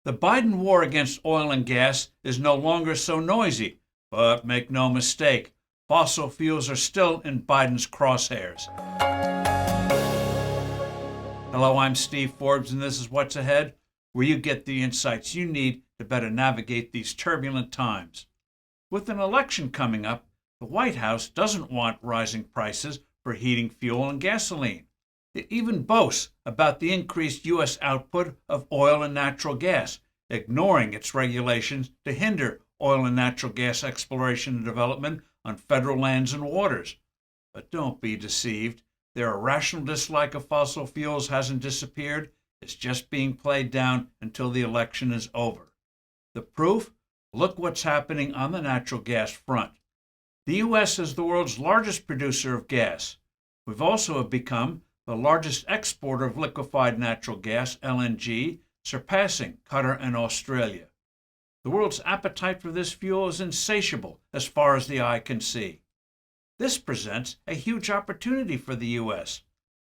The Biden war against oil and gas is no longer so noisy, but make no mistake, fossil fuels are still in Biden's crosshairs. Hello, I'm Steve Forbes, and this is What's Ahead, where you get the insights you need to better navigate these turbulent times. With an election coming up, the White House doesn't want rising prices for heating fuel and gasoline. It even boasts about the increased U.S. output of oil and natural gas, ignoring its regulations to hinder oil and natural gas exploration and development on federal lands and waters. But don't be deceived. Their irrational dislike of fossil fuels hasn't disappeared. It's just being played down until the election is over. The proof? Look what's happening on the natural gas front. The U.S. is the world's largest producer of gas. We've also become the largest exporter of liquefied natural gas, LNG, surpassing Qatar and Australia. The world's appetite for this fuel is insatiable as far as the eye can see. This presents a huge opportunity for the U.S.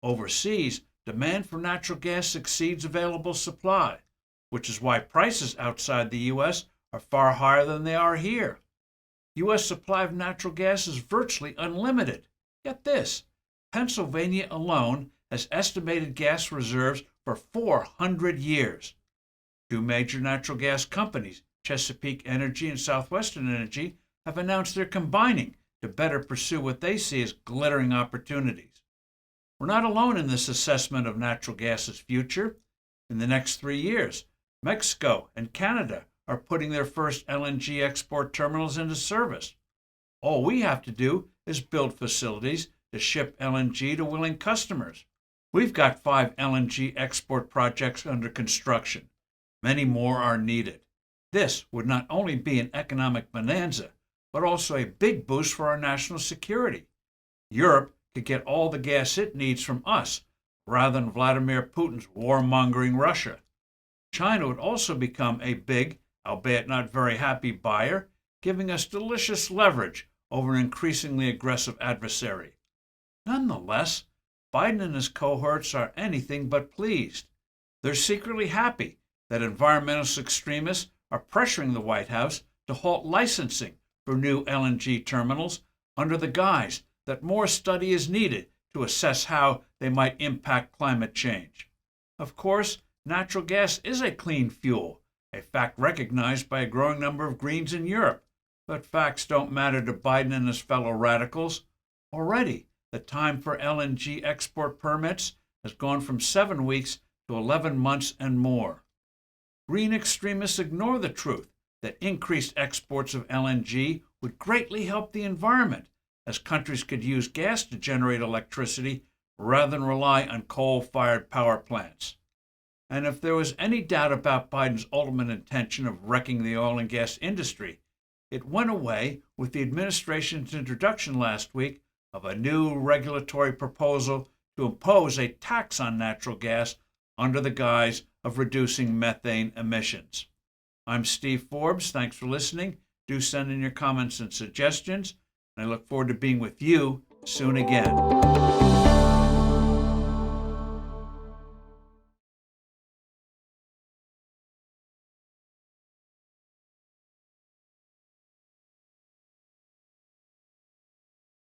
Overseas, demand for natural gas exceeds available supply, which is why prices outside the U.S. are far higher than they are here. U.S. supply of natural gas is virtually unlimited. Get this, Pennsylvania alone has estimated gas reserves for 400 years. Two major natural gas companies, Chesapeake Energy and Southwestern Energy, have announced they're combining to better pursue what they see as glittering opportunities. We're not alone in this assessment of natural gas's future. In the next 3 years, Mexico and Canada are putting their first LNG export terminals into service. All we have to do is build facilities to ship LNG to willing customers. We've got 5 LNG export projects under construction. Many more are needed. This would not only be an economic bonanza, but also a big boost for our national security. Europe could get all the gas it needs from us, rather than Vladimir Putin's warmongering Russia. China would also become a big, albeit not very happy buyer, giving us delicious leverage over an increasingly aggressive adversary. Nonetheless, Biden and his cohorts are anything but pleased. They're secretly happy that environmentalist extremists are pressuring the White House to halt licensing for new LNG terminals under the guise that more study is needed to assess how they might impact climate change. Of course, natural gas is a clean fuel, a fact recognized by a growing number of Greens in Europe. But facts don't matter to Biden and his fellow radicals. Already, the time for LNG export permits has gone from 7 weeks to 11 months and more. Green extremists ignore the truth that increased exports of LNG would greatly help the environment, as countries could use gas to generate electricity rather than rely on coal-fired power plants. And if there was any doubt about Biden's ultimate intention of wrecking the oil and gas industry, it went away with the administration's introduction last week of a new regulatory proposal to impose a tax on natural gas under the guise of reducing methane emissions. I'm Steve Forbes. Thanks for listening. Do send in your comments and suggestions, and I look forward to being with you soon again.